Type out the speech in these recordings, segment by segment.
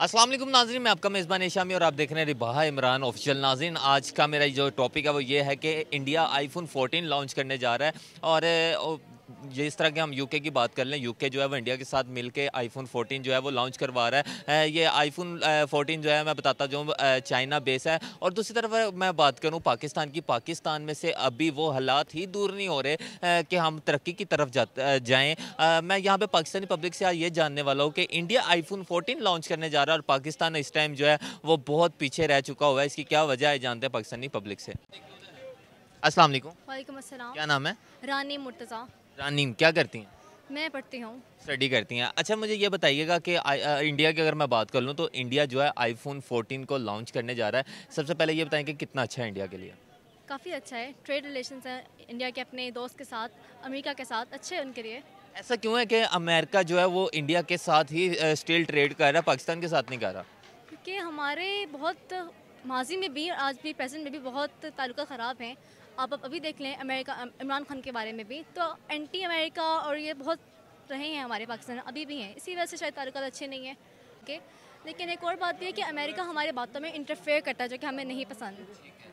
अस्सलाम वालेकुम नाज़रीन, मैं आपका मेज़बान शामी और आप देख रहे हैं रिबाहा इमरान ऑफिशियल। नाज़रीन, आज का मेरा जो टॉपिक है वो ये है कि इंडिया आईफोन 14 लॉन्च करने जा रहा है। और जिस तरह के हम यूके की बात कर लें, यूके जो है वो इंडिया के साथ मिलके आईफोन 14 जो है वो लॉन्च करवा रहा है। ये आईफोन 14 जो है मैं बताता जो चाइना बेस है। और दूसरी तरफ मैं बात करूँ पाकिस्तान की, पाकिस्तान में से अभी वो हालात ही दूर नहीं हो रहे कि हम तरक्की की तरफ जाएँ। मैं यहाँ पे पाकिस्तानी पब्लिक से आज ये जानने वाला हूँ कि इंडिया आईफोन 14 लॉन्च करने जा रहा है और पाकिस्तान इस टाइम जो है वो बहुत पीछे रह चुका हुआ है। इसकी क्या वजह है जानते हैं पाकिस्तानी पब्लिक से। अस्सलाम वालेकुम। वालेकुम अस्सलाम। क्या नाम है? रानी मुर्तज़ा। रानीम, क्या करती हैं? मैं पढ़ती हूँ। स्टडी करती हैं। अच्छा, मुझे ये बताइएगा कि इंडिया की अगर मैं बात कर लूँ तो इंडिया जो है आईफोन 14 को लॉन्च करने जा रहा है। सबसे पहले ये बताएं कि कितना अच्छा है इंडिया के लिए। काफ़ी अच्छा है, ट्रेड रिलेशंस हैं इंडिया के अपने दोस्त के साथ, अमेरिका के साथ, अच्छे हैं उनके लिए। ऐसा क्यों है कि अमेरिका जो है वो इंडिया के साथ ही स्टिल ट्रेड कर रहा है, पाकिस्तान के साथ नहीं कर रहा? क्योंकि हमारे बहुत माजी में भी आज भी प्रेजेंट में भी बहुत ताल्लुकात ख़राब हैं। आप अभी देख लें अमेरिका, इमरान खान के बारे में भी तो एंटी अमेरिका और ये बहुत रहे हैं हमारे पाकिस्तान में, अभी भी हैं। इसी वजह से शायद ताल्लुकात अच्छे नहीं हैं। ओके, लेकिन एक और बात भी है कि अमेरिका हमारे बातों में इंटरफेयर करता है जो कि हमें नहीं पसंद।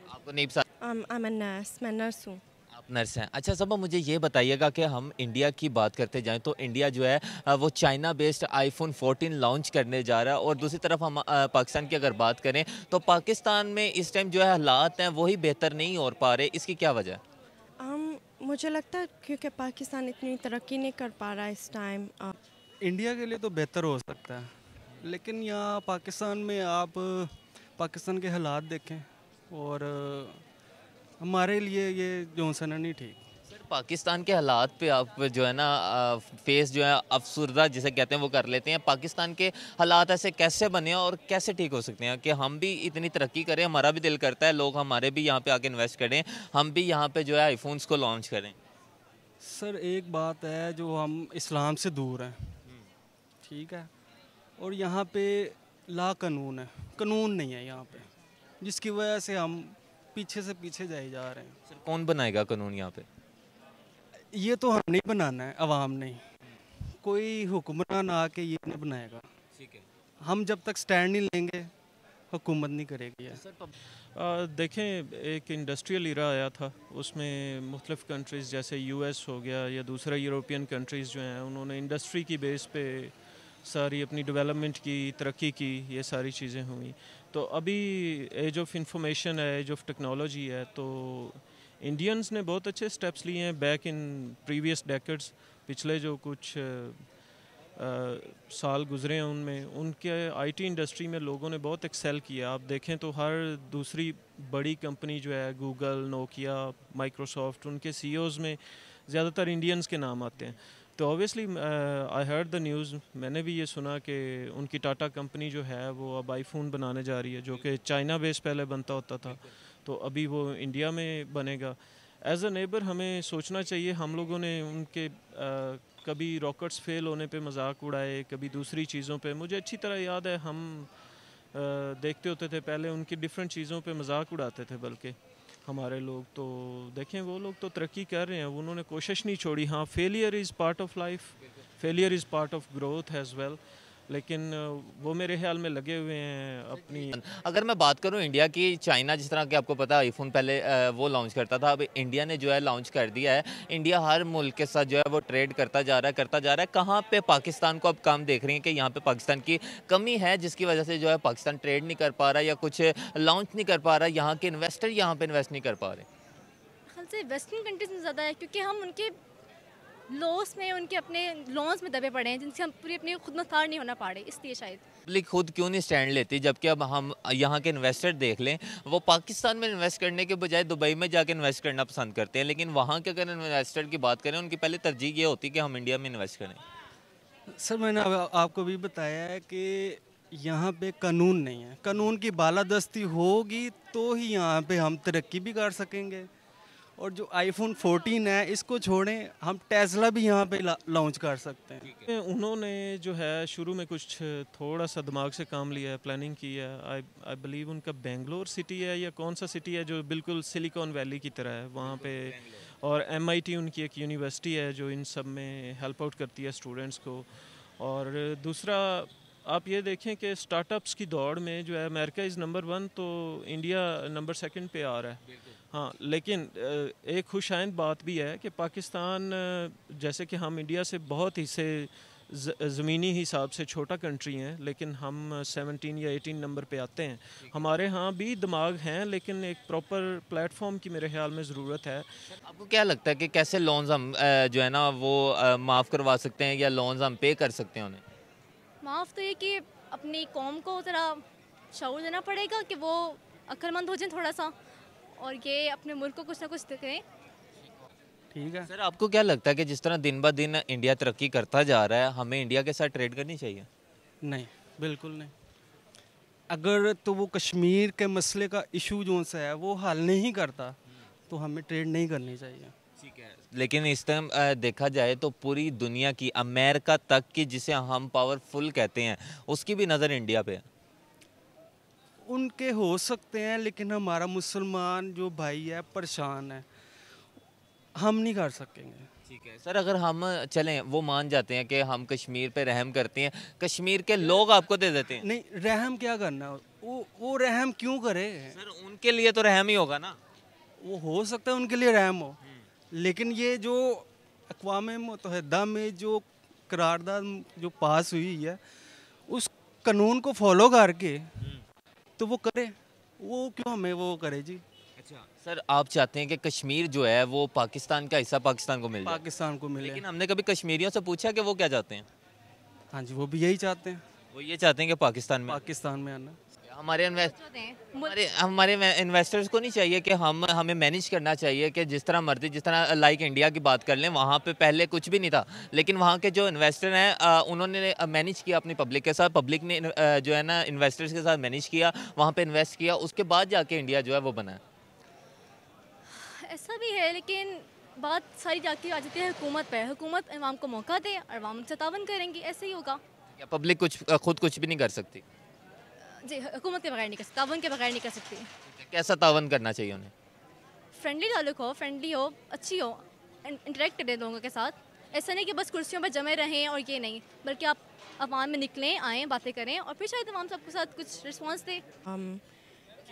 आपको नहीं पसंद? I'm a nurse, मैं नर्स हूँ। आप नर्स हैं। अच्छा सबा, मुझे ये बताइएगा कि हम इंडिया की बात करते जाएँ तो इंडिया जो है वो चाइना बेस्ड आईफोन 14 लॉन्च करने जा रहा है। और दूसरी तरफ हम पाकिस्तान की अगर बात करें तो पाकिस्तान में इस टाइम जो है हालात हैं वही बेहतर नहीं हो पा रहे। इसकी क्या वजह है? मुझे लगता है क्योंकि पाकिस्तान इतनी तरक्की नहीं कर पा रहा है इस टाइम। इंडिया के लिए तो बेहतर हो सकता है, लेकिन यहाँ पाकिस्तान में आप पाकिस्तान के हालात देखें और हमारे लिए ये जोनसन है नहीं ठीक। सर, पाकिस्तान के हालात पे आप जो है ना फेस जो है अफसुर्दा जिसे कहते हैं वो कर लेते हैं। पाकिस्तान के हालात ऐसे कैसे बने और कैसे ठीक हो सकते हैं कि हम भी इतनी तरक्की करें? हमारा भी दिल करता है लोग हमारे भी यहाँ पे आके इन्वेस्ट करें, हम भी यहाँ पे जो है आईफोन्स को लॉन्च करें। सर एक बात है, जो हम इस्लाम से दूर हैं, ठीक है, और यहाँ पे ला कानून है, कानून नहीं है यहाँ पे, जिसकी वजह से हम पीछे से पीछे जाए जा रहे हैं। सर, कौन बनाएगा कानून यहाँ पे? ये तो हम नहीं बनाना है, अवाम नहीं, कोई हुक्मरान आके ये नहीं बनाएगा। ठीक है। हम जब तक स्टैंड नहीं लेंगे हुकूमत नहीं करेगी ये। देखें, एक इंडस्ट्रियल इरा आया था, उसमें मुख्तलिफ़ कंट्रीज़ जैसे यूएस हो गया या दूसरा यूरोपियन कंट्रीज़ जो हैं उन्होंने इंडस्ट्री की बेस पे सारी अपनी डेवलपमेंट की, तरक्की की, ये सारी चीज़ें हुई। तो अभी एज ऑफ इंफॉर्मेशन है, एज ऑफ टेक्नोलॉजी है, तो इंडियंस ने बहुत अच्छे स्टेप्स लिए हैं बैक इन प्रीवियस डेकेड्स। पिछले जो कुछ साल गुजरे हैं उनमें उनके आईटी इंडस्ट्री में लोगों ने बहुत एक्सेल किया। आप देखें तो हर दूसरी बड़ी कंपनी जो है, गूगल, नोकिया, माइक्रोसॉफ्ट, उनके सीईओज़ में ज़्यादातर इंडियंस के नाम आते हैं। तो obviously I heard the news, मैंने भी ये सुना कि उनकी टाटा कंपनी जो है वो अब आईफोन बनाने जा रही है, जो कि चाइना बेस पहले बनता होता था, तो अभी वो इंडिया में बनेगा। एज अ नेबर हमें सोचना चाहिए, हम लोगों ने उनके कभी रॉकेट्स फेल होने पे मजाक उड़ाए, कभी दूसरी चीज़ों पे। मुझे अच्छी तरह याद है हम देखते होते थे पहले उनकी डिफरेंट चीज़ों पे मजाक उड़ाते थे, बल्कि हमारे लोग। तो देखें वो लोग तो तरक्की कर रहे हैं, उन्होंने कोशिश नहीं छोड़ी। हाँ, failure is part of life, failure is part of growth as well, लेकिन वो मेरे ख्याल में लगे हुए हैं अपनी। अगर मैं बात करूं इंडिया की, चाइना जिस तरह के आपको पता है आईफोन पहले वो लॉन्च करता था, अब इंडिया ने जो है लॉन्च कर दिया है। इंडिया हर मुल्क के साथ जो है वो ट्रेड करता जा रहा है। कहाँ पे पाकिस्तान को अब काम देख रही है कि यहाँ पे पाकिस्तान की कमी है जिसकी वजह से जो है पाकिस्तान ट्रेड नहीं कर पा रहा या कुछ लॉन्च नहीं कर पा रहा, यहाँ के इन्वेस्टर यहाँ पे इन्वेस्ट नहीं कर पा रहे? ख्याल से वेस्टर्न कंट्रीज में ज़्यादा है क्योंकि हम उनके लॉस में, उनके अपने लॉन्स में दबे पड़े हैं जिनसे हम पूरी अपनी खुद मुख्तार नहीं होना पा रहे, इसलिए शायद। पब्लिक खुद क्यों नहीं स्टैंड लेती? जबकि अब हम यहाँ के इन्वेस्टर देख लें, वो पाकिस्तान में इन्वेस्ट करने के बजाय दुबई में जाके इन्वेस्ट करना पसंद करते हैं। लेकिन वहाँ के अगर इन्वेस्टर की बात करें, उनकी पहले तरजीह ये होती है कि हम इंडिया में इन्वेस्ट करें। सर मैंने आपको भी बताया है कि यहाँ पे कानून नहीं है, कानून की बालादस्ती होगी तो ही यहाँ पे हम तरक्की भी कर सकेंगे। और जो आईफोन 14 है इसको छोड़ें, हम टेस्ला भी यहाँ पे लॉन्च कर सकते हैं। उन्होंने जो है शुरू में कुछ थोड़ा सा दिमाग से काम लिया है, प्लानिंग की है। आई बिलीव उनका बेंगलोर सिटी है या कौन सा सिटी है जो बिल्कुल सिलिकॉन वैली की तरह है वहाँ पे। और MIT उनकी एक यूनिवर्सिटी है जो इन सब में हेल्प आउट करती है स्टूडेंट्स को। और दूसरा आप ये देखें कि स्टार्टअप्स की दौड़ में जो है अमेरिका इज़ नंबर 1 तो इंडिया नंबर 2 पे आ रहा है। हाँ, लेकिन एक खुशाइंद बात भी है कि पाकिस्तान जैसे कि हम इंडिया से बहुत ही से ज़मीनी हिसाब से छोटा कंट्री हैं, लेकिन हम 17 या 18 नंबर पे आते हैं। हमारे यहाँ भी दिमाग हैं, लेकिन एक प्रॉपर प्लेटफॉर्म की मेरे ख्याल में ज़रूरत है। आपको क्या लगता है कि कैसे लोन्स हम जो है ना वो माफ़ करवा सकते हैं या लोन्स हम पे कर सकते हैं उन्हें? माफ़ तो ये कि अपनी कौम को ज़रा शऊर देना पड़ेगा कि वो अक्लमंद हो जाए थोड़ा सा, और ये अपने मुल्क को कुछ ना कुछ करें। ठीक है। सर आपको क्या लगता है कि जिस तरह दिन ब दिन इंडिया तरक्की करता जा रहा है, हमें इंडिया के साथ ट्रेड करनी चाहिए? नहीं, बिल्कुल नहीं। अगर तो वो कश्मीर के मसले का इशू जो सा है वो हल नहीं करता तो हमें ट्रेड नहीं करनी चाहिए। ठीक है, लेकिन इस टाइम देखा जाए तो पूरी दुनिया की, अमेरिका तक की जिसे हम पावरफुल कहते हैं, उसकी भी नज़र इंडिया पे है। उनके हो सकते हैं, लेकिन हमारा मुसलमान जो भाई है परेशान है, हम नहीं कर सकेंगे। ठीक है सर, अगर हम चलें, वो मान जाते हैं कि हम कश्मीर पे रहम करते हैं, कश्मीर के लोग आपको दे देते हैं। नहीं, रहम क्या करना, वो रहम क्यों करे? सर उनके लिए तो रहम ही होगा ना। वो हो सकता है उनके लिए रहम हो, लेकिन ये जो अक़वाम मुत्तहिदा में जो करारदाद जो पास हुई है उस कानून को फॉलो करके तो वो करे, वो क्यों हमें वो करे जी। अच्छा सर, आप चाहते हैं कि कश्मीर जो है वो पाकिस्तान का हिस्सा पाकिस्तान को मिल जाए? पाकिस्तान को मिले। लेकिन हमने कभी कश्मीरियों से पूछा कि वो क्या चाहते हैं? हाँ जी, वो भी यही चाहते हैं, वो ये चाहते हैं कि पाकिस्तान में आना। हमारे इन्वेस्टर्स को नहीं चाहिए कि हमें मैनेज करना चाहिए कि जिस तरह मर्जी, जिस तरह लाइक इंडिया की बात कर लें, वहाँ पे पहले कुछ भी नहीं था, लेकिन वहाँ के जो इन्वेस्टर हैं उन्होंने मैनेज किया अपनी पब्लिक के साथ, पब्लिक ने जो है ना इन्वेस्टर्स के साथ मैनेज किया, वहाँ पे इन्वेस्ट किया, उसके बाद जाके इंडिया जो है वो बना है। ऐसा भी है, लेकिन बात सारी जाके आ जाती है हुकूमत पे। हुकूमत अवाम को मौका दे और अवाम से तावन करेंगी, ऐसे ही होगा। क्या पब्लिक खुद कुछ भी नहीं कर सकती? जी, हुकूमत के बगैर नहीं कर सकती, तावन के बगैर नहीं कर सकती। कैसा तावन करना चाहिए उन्हें? फ्रेंडली ताल्लुक हो, फ्रेंडली हो, अच्छी हो, इंटरेक्ट करें लोगों के साथ। ऐसा नहीं कि बस कुर्सियों पर जमे रहें और ये नहीं, बल्कि आप अवाम में निकलें, आएँ, बातें करें और फिर शायद अवाम सबके साथ कुछ रिस्पॉन्स दे।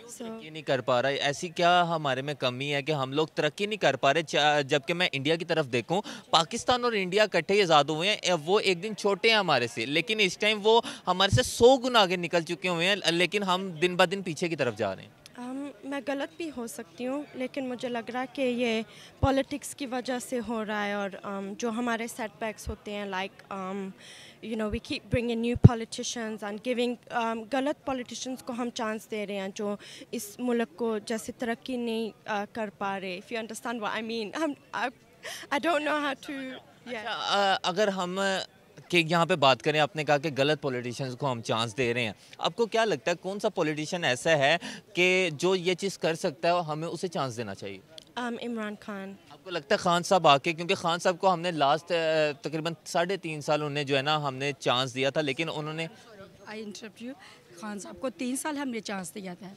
तरक्की नहीं कर पा रहा है, ऐसी क्या हमारे में कमी है कि हम लोग तरक्की नहीं कर पा रहे? जबकि मैं इंडिया की तरफ देखूं, पाकिस्तान और इंडिया इकट्ठे आज़ाद हुए हैं, वो एक दिन छोटे हैं हमारे से, लेकिन इस टाइम वो हमारे से 100 गुना आगे निकल चुके हुए हैं, लेकिन हम दिन ब दिन पीछे की तरफ जा रहे हैं। मैं गलत भी हो सकती हूँ, लेकिन मुझे लग रहा है कि ये पॉलिटिक्स की वजह से हो रहा है, और जो हमारे सेटबैक्स होते हैं, like you know we keep bringing new politicians and giving गलत politicians को हम चांस दे रहे हैं जो इस मुल्क को जैसे तरक्की नहीं कर पा रहे। If you understand what I mean, I don't know how to अगर हम कि यहाँ पे बात करें, आपने कहा कि गलत पॉलिटिशियंस को हम चांस दे रहे हैं, आपको क्या लगता है कौन सा पॉलिटिशियन ऐसा है कि जो ये चीज़ कर सकता है और हमें उसे चांस देना चाहिए? इमरान खान। आपको लगता है खान साहब आके, क्योंकि खान साहब को हमने लास्ट तकरीबन 3.5 साल उन्हें जो है ना हमने चांस दिया था, लेकिन उन्होंने खान साहब को 3 साल हमने चांस दिया था,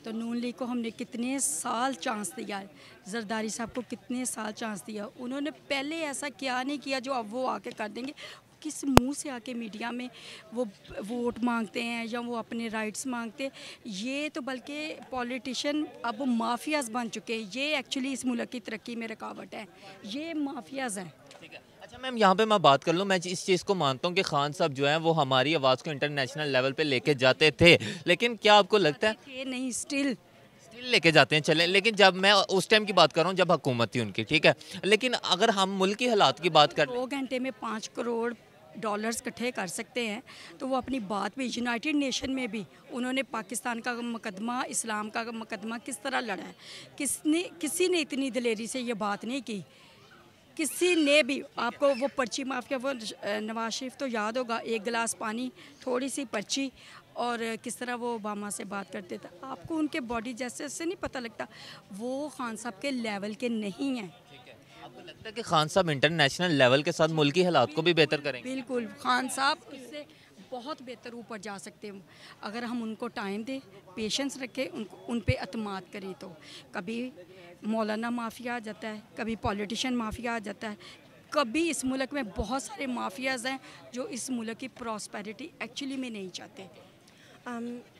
तो नून लीग को हमने कितने साल चांस दिया, जरदारी साहब को कितने साल चांस दिया, उन्होंने पहले ऐसा क्या नहीं किया जो अब वो आके कर देंगे। किस मुंह से आके मीडिया में वो वोट मांगते हैं या वो अपने राइट्स मांगते हैं? ये तो बल्कि पॉलिटिशियन अब माफियाज बन चुके हैं। ये एक्चुअली इस मुल्क की तरक्की में रुकावट है, ये माफियाज हैं। अच्छा मैम, यहाँ पे मैं बात कर लूँ, मैं इस चीज़ को मानता हूँ कि खान साहब जो हैं वो हमारी आवाज़ को इंटरनेशनल लेवल पे लेके जाते थे, लेकिन क्या आपको लगता है नहीं स्टिल लेके जाते हैं? चलें, लेकिन जब मैं उस टाइम की बात कर रहा हूँ जब हुकूमत थी उनकी, ठीक है, लेकिन अगर हम मुल्क की हालात की बात कर 2 घंटे में $5 करोड़ इकट्ठे कर सकते हैं, तो वो अपनी बात भी यूनाइटेड नेशन में भी उन्होंने पाकिस्तान का मुकदमा, इस्लाम का मुकदमा किस तरह लड़ा है, किसी ने इतनी दिलेरी से ये बात नहीं की, किसी ने भी। आपको वो पर्ची माफिया, वो नवाज शरीफ तो याद होगा, 1 गिलास पानी, थोड़ी सी पर्ची, और किस तरह वो ओबामा से बात करते थे। आपको उनके बॉडी जैसे से नहीं पता लगता, वो खान साहब के लेवल के नहीं हैं। आपको लगता है कि खान साहब इंटरनेशनल लेवल के साथ मुल्की हालात को भी बेहतर करेंगे? बिल्कुल, खान साहब इससे बहुत बेहतर ऊपर जा सकते हैं अगर हम उनको टाइम दें, पेशेंस रखें, उन पे अतमाद करें। तो कभी मौलाना माफिया आ जाता है, कभी पॉलिटिशियन माफिया आ जाता है, कभी इस मुल्क में बहुत सारे माफियाज हैं जो इस मुल्क की प्रॉस्पेरिटी एक्चुअली में नहीं चाहते।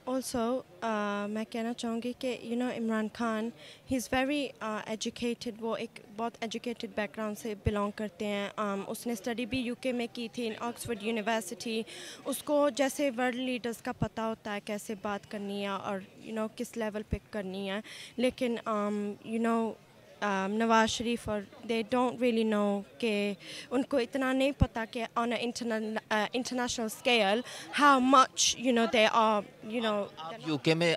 Also, मैं कहना चाहूँगी कि Imran Khan he is very educated, वो एक बहुत एजुकेटेड बैकग्राउंड से बिलोंग करते हैं। उसने स्टडी भी यूके में की थी इन ऑक्सफोर्ड यूनिवर्सिटी। उसको जैसे वर्ल्ड लीडर्स का पता होता है कैसे बात करनी है और किस लेवल पे करनी है, लेकिन नवाज शरीफ और दे डोंट रियली नो कि उनको इतना नहीं पता कि on a international scale how much they are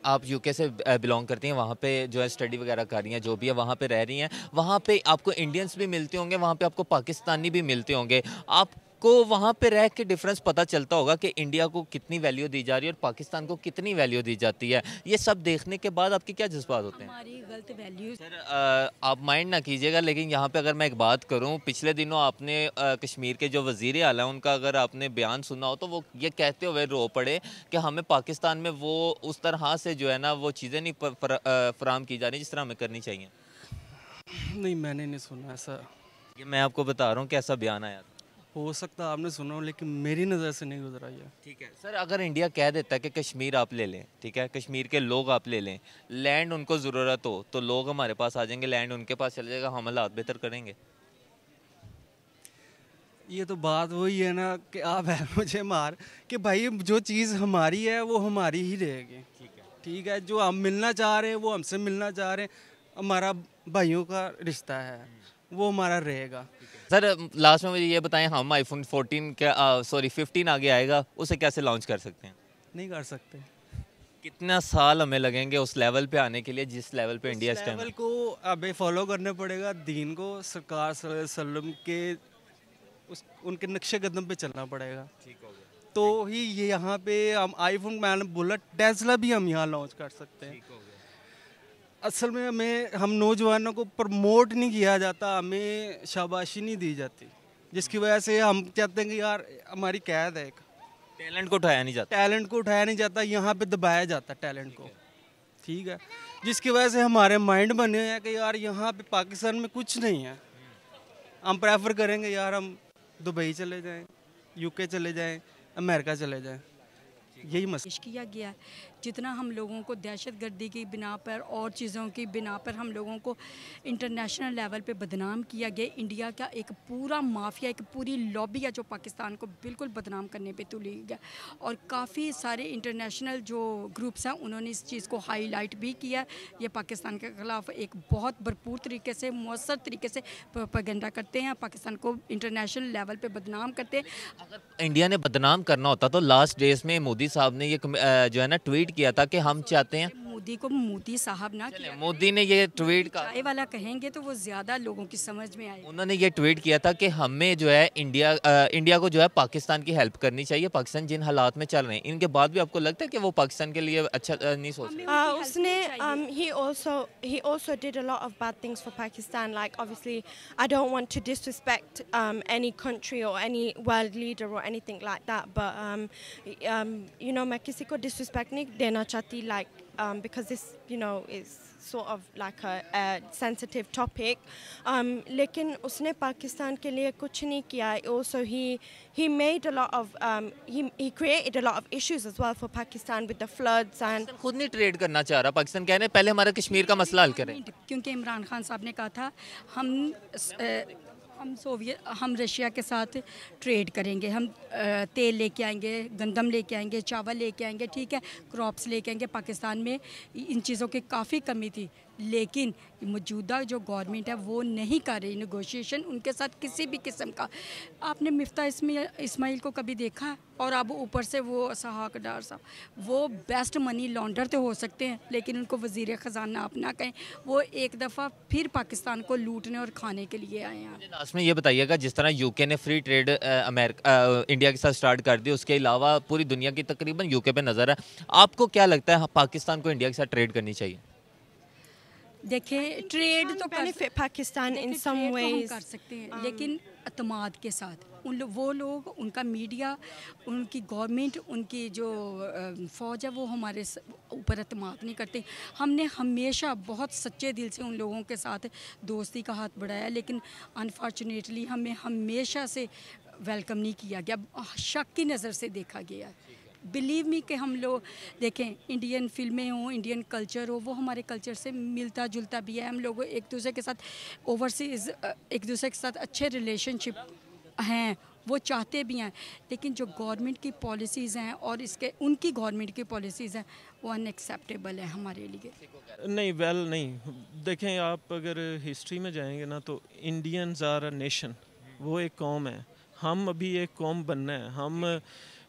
आप यूके से बिलोंग करती हैं, वहाँ पे जो है स्टडी वगैरह कर रही हैं, जो भी है वहाँ पे रह रही हैं, वहाँ पे आपको इंडियंस भी मिलते होंगे, वहाँ पे आपको पाकिस्तानी भी मिलते होंगे, आपको वहाँ पे रह के डिफरेंस पता चलता होगा कि इंडिया को कितनी वैल्यू दी जा रही है और पाकिस्तान को कितनी वैल्यू दी जाती है। ये सब देखने के बाद आपके क्या जज्बात होते हैं? हमारी गलत वैल्यू। सर आप माइंड ना कीजिएगा, लेकिन यहाँ पे अगर मैं एक बात करूँ, पिछले दिनों आपने कश्मीर के जो वज़ीर आला हैं उनका अगर आपने बयान सुना हो तो वो ये कहते हुए रो पड़े कि हमें पाकिस्तान में वो उस तरह से जो है ना वो चीज़ें नहीं फराहम की जा रही जिस तरह हमें करनी चाहिए। नहीं, मैंने नहीं सुना ऐसा। ये मैं आपको बता रहा हूँ कि ऐसा बयान आया था। हो सकता है आपने सुना हो, लेकिन मेरी नज़र से नहीं गुजरा ये। ठीक है सर, अगर इंडिया कह देता है कि कश्मीर आप ले लें, ठीक है, कश्मीर के लोग आप ले लें, लैंड उनको ज़रूरत हो तो लोग हमारे पास आ जाएंगे, लैंड उनके पास चले जाएगा, हम हालात बेहतर करेंगे। ये तो बात वही है ना कि आप है मुझे मार कि भाई जो चीज़ हमारी है वो हमारी ही रहेगी। ठीक है, जो हम मिलना चाह रहे हैं वो हमसे मिलना चाह रहे हैं, हमारा भाइयों का रिश्ता है, वो हमारा रहेगा। सर लास्ट में मुझे ये बताएं, हम आईफोन 15 आगे आएगा, उसे कैसे लॉन्च कर सकते हैं? नहीं कर सकते। कितना साल हमें लगेंगे उस लेवल पे आने के लिए जिस लेवल पे इंडिया इस टाइम? लेवल को अबे फॉलो करना पड़ेगा, दीन को, सरकार सल्लल्लाहु अलैहि वसल्लम के उनके नक्शे कदम पे चलना पड़ेगा। ठीक हो गया। तो ही ये यहाँ पे हम आईफोन, मैंने बोला टेस्ला भी हम यहाँ लॉन्च कर सकते हैं। असल में हम नौजवानों को प्रमोट नहीं किया जाता, हमें शाबाशी नहीं दी जाती, जिसकी वजह से हम चाहते हैं कि यार हमारी कैद है एक। टैलेंट को उठाया नहीं जाता। टैलेंट को उठाया नहीं जाता, यहाँ पे दबाया जाता टैलेंट को। ठीक है, जिसकी वजह से हमारे माइंड बने हैं कि यार यहाँ पे पाकिस्तान में कुछ नहीं है, हम प्रेफर करेंगे यार हम दुबई चले जाएं, यूके चले जाएं, अमेरिका चले जाएं। यही मसला किया गया है। जितना हम लोगों को दहशतगर्दी की बिना पर और चीज़ों की बिना पर हम लोगों को इंटरनेशनल लेवल पे बदनाम किया गया, इंडिया का एक पूरा माफिया, एक पूरी लॉबी है जो पाकिस्तान को बिल्कुल बदनाम करने पे तुली गया। और काफ़ी सारे इंटरनेशनल जो ग्रुप्स हैं उन्होंने इस चीज़ को हाईलाइट भी किया। ये पाकिस्तान के ख़िलाफ़ एक बहुत भरपूर तरीके से, मौसर तरीके से प्रोपेगेंडा करते हैं, पाकिस्तान को इंटरनेशनल लेवल पर बदनाम करते हैं। अगर इंडिया ने बदनाम करना होता तो लास्ट डेज में मोदी साहब ने ये जो है ना ट्वीट किया था कि हम चाहते हैं, मोदी को मोदी साहब ना किया, मोदी ने ये ट्वीट का चाय वाला कहेंगे तो वो ज़्यादा लोगों की समझ में आएगा। उन्होंने ये ट्वीट किया था कि हमें जो है इंडिया को जो है पाकिस्तान की हेल्प करनी चाहिए, पाकिस्तान जिन हालात में चल रहे हैं। इनके बाद भी आपको लगता है कि वो पाकिस्तान के लिए अच्छा नहीं सोच रहे? उसने he also did a lot of bad things for Pakistan, like obviously I don't want to disrespect any country or any world leader or anything like that, but मैं किसी को disrespect नहीं देना चाहती, like because this is sort of like a sensitive topic, लेकिन उसने पाकिस्तान के लिए कुछ नहीं किया। Also he made a lot of he created a lot of issues as well for Pakistan with the floods and खुद नहीं ट्रेड करना चाह रहा पाकिस्तान, कह रहे हैं पहले हमारा कश्मीर का मसला हल करें। क्योंकि इमरान खान साहब ने कहा था हम रशिया के साथ ट्रेड करेंगे, हम तेल लेके आएंगे, गंदम लेके आएंगे, चावल लेके आएंगे, ठीक है, क्रॉप्स लेके आएंगे। पाकिस्तान में इन चीज़ों की काफ़ी कमी थी, लेकिन मौजूदा जो गवर्नमेंट है वो नहीं कर रही नेगोशिएशन उनके साथ किसी भी किस्म का। आपने मिफ्ता इस्माइल को कभी देखा? और अब ऊपर से वो सहाक डार साहब, वो बेस्ट मनी लॉन्डर तो हो सकते हैं, लेकिन उनको वज़ीर ख़जाना आप ना कहें। वो एक दफ़ा फिर पाकिस्तान को लूटने और खाने के लिए आए हैं। लास्ट में ये बताइएगा, जिस तरह यूके ने फ्री ट्रेड इंडिया के साथ स्टार्ट कर दी, उसके अलावा पूरी दुनिया की तकरीबन यूके पे नज़र है, आपको क्या लगता है पाकिस्तान को इंडिया के साथ ट्रेड करनी चाहिए? देखें ट्रेड तो benefit Pakistan in some trade तो हम ways. कर सकते हैं लेकिन अतमाद के साथ वो लोग, उनका मीडिया, उनकी गवर्नमेंट, उनकी जो फ़ौज है वो हमारे ऊपर अतमाद नहीं करते। हमने हमेशा बहुत सच्चे दिल से उन लोगों के साथ दोस्ती का हाथ बढ़ाया, लेकिन अनफॉर्चुनेटली हमें हमेशा से वेलकम नहीं किया गया, शक की नज़र से देखा गया। बिलीव मी कि हम लोग देखें, इंडियन फिल्में हों, इंडियन कल्चर हो, वो हमारे कल्चर से मिलता जुलता भी है। हम लोग एक दूसरे के साथ ओवरसीज़ एक दूसरे के साथ अच्छे रिलेशनशिप हैं, वो चाहते भी हैं, लेकिन जो गवर्नमेंट की पॉलिसीज़ हैं और इसके उनकी गवर्नमेंट की पॉलिसीज़ हैं वो अनएक्सेप्टेबल है हमारे लिए। नहीं नहीं, देखें आप अगर हिस्ट्री में जाएंगे ना तो इंडियंस आर अ नेशन, वो एक कौम है। हम अभी एक कौम बनना है। हम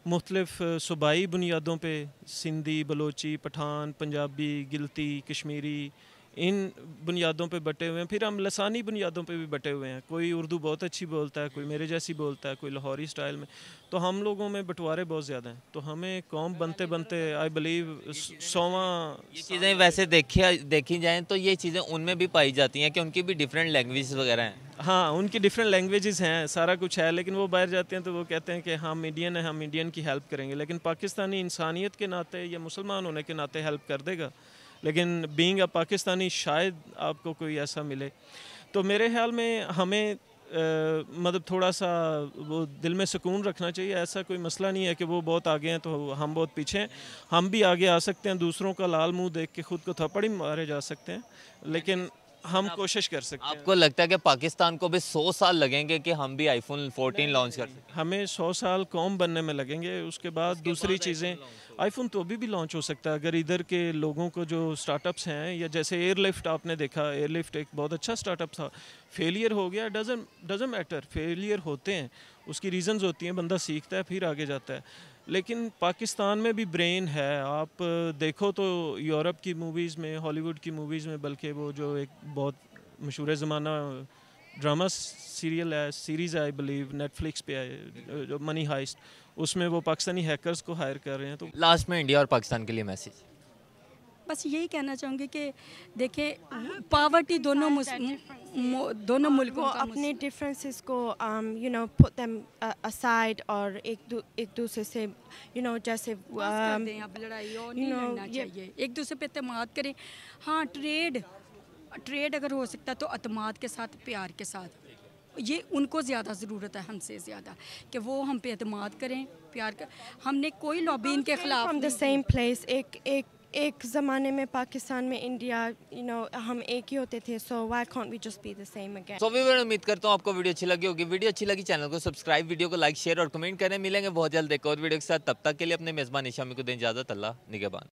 मुख्तलिफ सूबाई बुनियादों पे सिंधी, बलोची, पठान, पंजाबी, गिलती, कश्मीरी, इन बुनियादों पे बटे हुए हैं। फिर हम लसानी बुनियादों पे भी बटे हुए हैं। कोई उर्दू बहुत अच्छी बोलता है, कोई मेरे जैसी बोलता है, कोई लाहौरी स्टाइल में। तो हम लोगों में बंटवारे बहुत ज़्यादा हैं। तो हमें कौम बनते बनते आई बिलीव 100वां ये चीज़ें वैसे देखी जाएँ तो ये चीज़ें उनमें भी पाई जाती हैं कि उनकी भी डिफरेंट लैंग्वेज वगैरह हैं। हाँ, उनकी डिफरेंट लैंग्वेजेस हैं, सारा कुछ है, लेकिन वो बाहर जाते हैं तो वो कहते हैं कि हम इंडियन हैं, हम इंडियन की हेल्प करेंगे। लेकिन पाकिस्तानी इंसानियत के नाते या मुसलमान होने के नाते हेल्प कर देगा, लेकिन बीइंग अ पाकिस्तानी शायद आपको कोई ऐसा मिले। तो मेरे ख्याल में हमें मतलब थोड़ा सा वो दिल में सुकून रखना चाहिए। ऐसा कोई मसला नहीं है कि वो बहुत आगे हैं तो हम बहुत पीछे हैं। हम भी आगे आ सकते हैं, दूसरों का लाल मुंह देख के खुद को थप्पड़ ही मारे जा सकते हैं, लेकिन हम कोशिश कर सकते हैं। आपको लगता है कि पाकिस्तान को भी 100 साल लगेंगे कि हम भी आईफोन 14 लॉन्च कर सकें? हमें 100 साल कौम बनने में लगेंगे, उसके बाद दूसरी चीज़ें। आईफोन तो अभी भी लॉन्च हो सकता है अगर इधर के लोगों को जो स्टार्टअप्स हैं, या जैसे एयरलिफ्ट आपने देखा, एयरलिफ्ट एक बहुत अच्छा स्टार्टअप था, फेलियर हो गया, डजंट मैटर, फेलियर होते हैं, उसकी रीज़न्स होती हैं, बंदा सीखता है फिर आगे जाता है। लेकिन पाकिस्तान में भी ब्रेन है। आप देखो तो यूरोप की मूवीज़ में, हॉलीवुड की मूवीज़ में, बल्कि वो जो एक बहुत मशहूर ज़माना ड्रामा सीरियल है, सीरीज़ है आई बिलीव नेटफ्लिक्स पे है, जो मनी हाइस्ट, उसमें वो पाकिस्तानी हैकर्स को हायर कर रहे हैं। तो लास्ट में इंडिया और पाकिस्तान के लिए मैसेज? बस यही कहना चाहूँगी कि देखें, पावर्टी दोनों मुल्कों वो का अपने डिफरेंसेस को put them aside और एक दूसरे से जैसे बस कर दें, अब लड़ाई और नहीं लड़ना चाहिए, एक दूसरे पे एतमाद करें। हाँ, ट्रेड अगर हो सकता है तो अतमाद के साथ, प्यार के साथ, ये उनको ज़्यादा ज़रूरत है हमसे ज़्यादा, कि वो हम पे एतमाद करें, प्यार कर। हमने कोई लॉबी इनके खिलाफ फ्रॉम द सेम प्लेस। एक ज़माने में पाकिस्तान में इंडिया हम एक ही होते थे, so why can't we just be the same again. तो भी मैं उम्मीद करता हूँ आपको वीडियो अच्छी लगी होगी। वीडियो अच्छी लगी चैनल को सब्सक्राइब, वीडियो को लाइक, शेयर और कमेंट करें। मिलेंगे बहुत जल्द एक और वीडियो के साथ। तब तक के लिए अपने मेज़बान शामी को दें इजाज़त। अल्लाह निगहबान।